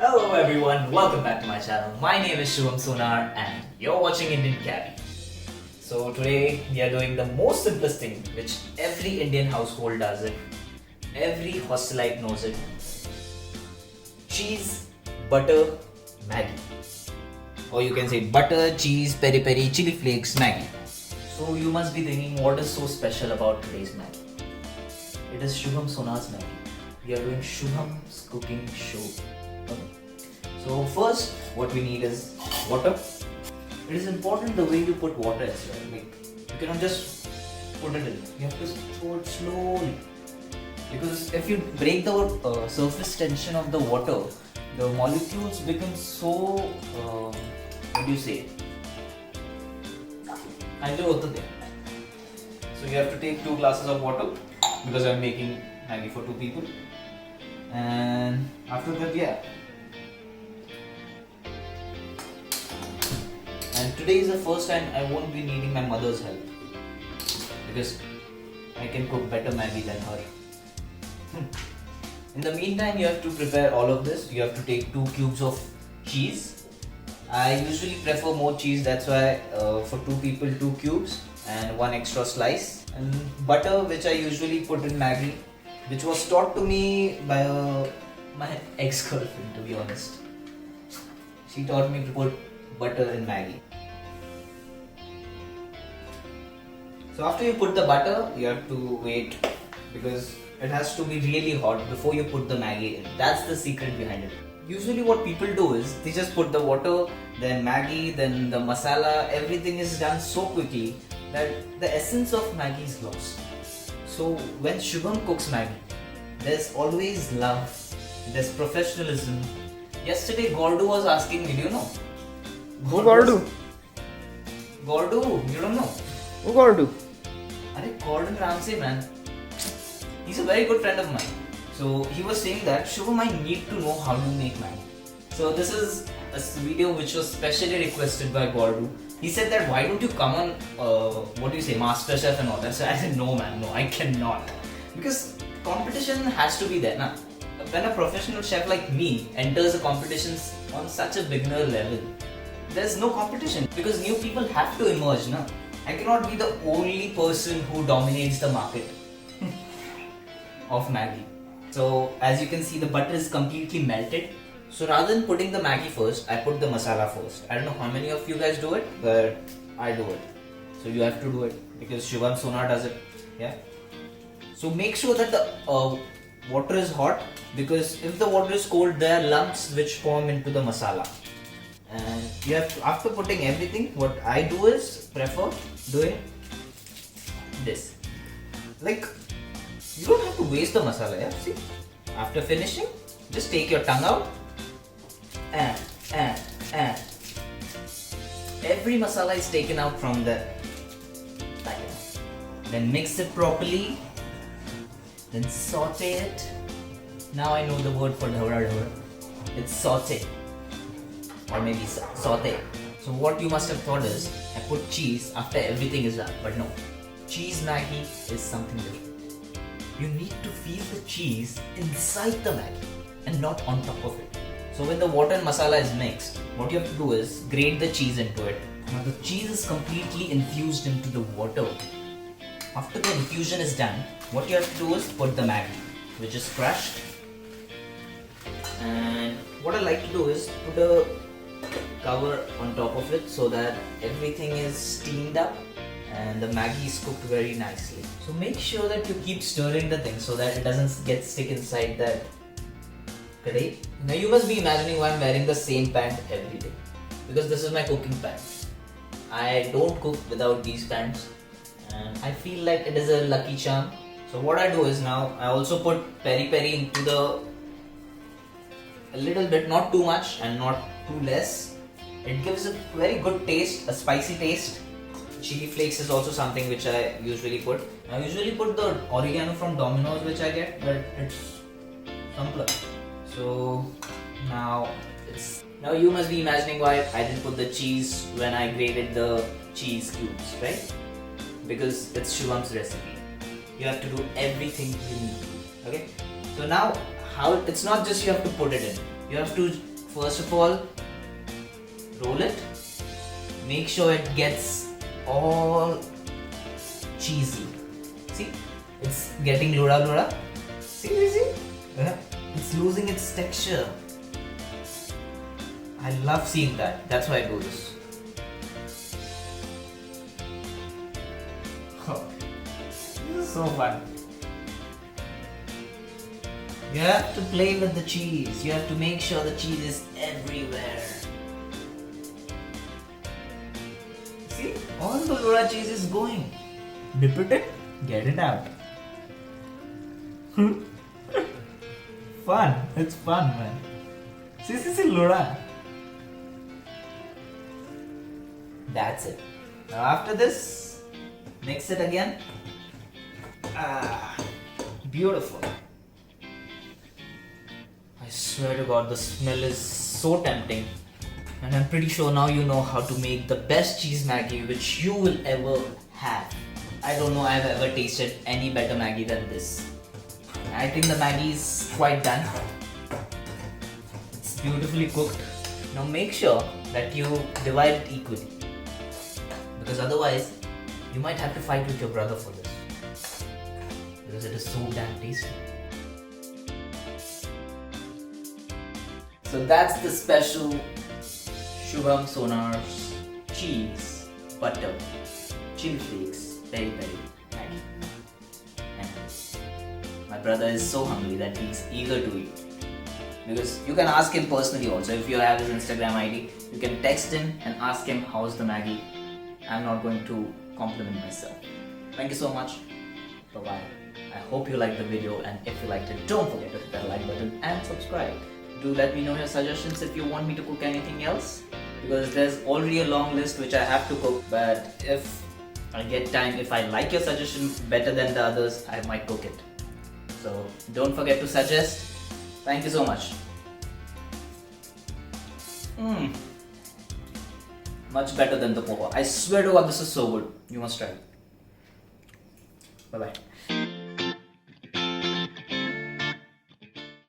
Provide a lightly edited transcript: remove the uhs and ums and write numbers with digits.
Hello everyone, welcome back to my channel. My name is Shubham and you're watching Indian Cabbie. So today we are doing the most simplest thing which every Indian household does it. Every hostelite knows it. Cheese, butter, Maggi. Or you can say butter, cheese, peri peri, chili flakes, Maggi. So you must be thinking what is so special about today's Maggi. It is Shubham Sonar's Maggi. We are doing Shubham's cooking show. So first what we need is water. It is important the way you put water as well. Like you cannot just put it in. You have to throw it slowly. Because if you break the surface tension of the water, the molecules become so what do you say? So you have to take 2 glasses of water because I'm making Maggi for 2 people. And after that, and today is the first time I won't be needing my mother's help because I can cook better Maggi than her. In the meantime, you have to prepare all of this. You have to take 2 cubes of cheese. I usually prefer more cheese, that's why for 2 people 2 cubes and 1 extra slice. And butter, which I usually put in Maggi, which was taught to me by my ex-girlfriend, to be honest. She taught me to put butter in Maggi. So after you put the butter, you have to wait because it has to be really hot before you put the Maggi in. That's the secret behind it. Usually what people do is they just put the water, then Maggi, then the masala, everything is done so quickly that the essence of Maggi is lost. So when Shubham cooks Maggi, there's always love, there's professionalism. Yesterday Gordu was asking me, do you know? Who Gordu? Gordu, you don't know? Who Gordu? Gordon Ramsay, man. He's a very good friend of mine. So he was saying that Shubham, I need to know how to make Maggi. So this is a video which was specially requested by Gordu. He said that why don't you come on MasterChef and all that. So I said no man, no, I cannot. Because competition has to be there. Nah. When a professional chef like me enters the competitions on such a beginner level, there's no competition because new people have to emerge. Nah. I cannot be the only person who dominates the market of Maggi. So as you can see, the butter is completely melted. So rather than putting the Maggi first, I put the masala first. I don't know how many of you guys do it, but I do it. So you have to do it because Shubham Sonar does it. Yeah. So make sure that the water is hot because if the water is cold, there are lumps which form into the masala. And you have to, after putting everything, what I do is prefer doing this. Like you don't have to waste the masala, yeah? See? After finishing, just take your tongue out and every masala is taken out from the tiger. Then mix it properly. Then saute it. Now I know the word for dhawra. It's saute. Or maybe saute. So what you must have thought is, I put cheese after everything is done. But no. Cheese Maggi is something different. You need to feel the cheese inside the Maggi and not on top of it. So when the water and masala is mixed, what you have to do is grate the cheese into it. Now the cheese is completely infused into the water. After the infusion is done, what you have to do is put the Maggi, which is crushed. And what I like to do is put a cover on top of it so that everything is steamed up and the Maggi is cooked very nicely. So make sure that you keep stirring the thing so that it doesn't get stuck inside that kadai. Now you must be imagining why I'm wearing the same pant every day. Because this is my cooking pant. I don't cook without these pants and I feel like it is a lucky charm. So what I do is now I also put peri peri into a little bit, not too much and not too less. It gives a very good taste, a spicy taste. Chili flakes is also something which I usually put. I usually put the oregano from Domino's which I get, but it's simpler. So now you must be imagining why I didn't put the cheese when I grated the cheese cubes, right? Because it's Shubham's recipe. You have to do everything you need. Okay? So now how it's not just you have to put it in. You have to first of all, roll it. Make sure it gets all cheesy. See, it's getting lura. See? It's losing its texture. I love seeing that. That's why I do this. Oh, this is so fun. You have to play with the cheese. You have to make sure the cheese is everywhere. See, all the lura cheese is going. Dip it in, get it out. Fun. It's fun, man. See, lura. That's it. Now after this, mix it again. Beautiful. I swear to God, the smell is so tempting. And I'm pretty sure now you know how to make the best cheese Maggi which you will ever have. I don't know I've ever tasted any better Maggi than this. I think the Maggi is quite done. It's beautifully cooked. Now make sure that you divide it equally. Because otherwise, you might have to fight with your brother for this. Because it is so damn tasty. So that's the special Shubham Sonar's cheese, butter, chili flakes, peri Maggi. And my brother is so hungry that he's eager to eat. Because you can ask him personally also. If you have his Instagram ID, you can text him and ask him how's the Maggi. I'm not going to compliment myself. Thank you so much. Bye-bye. I hope you liked the video, and if you liked it, don't forget to hit that like button and subscribe. Do let me know your suggestions if you want me to cook anything else, because there's already a long list which I have to cook, but if I get time, if I like your suggestion better than the others, I might cook it. So don't forget to suggest. Thank you so much. Much better than the poha. I swear to God, this is so good. You must try it. Bye bye.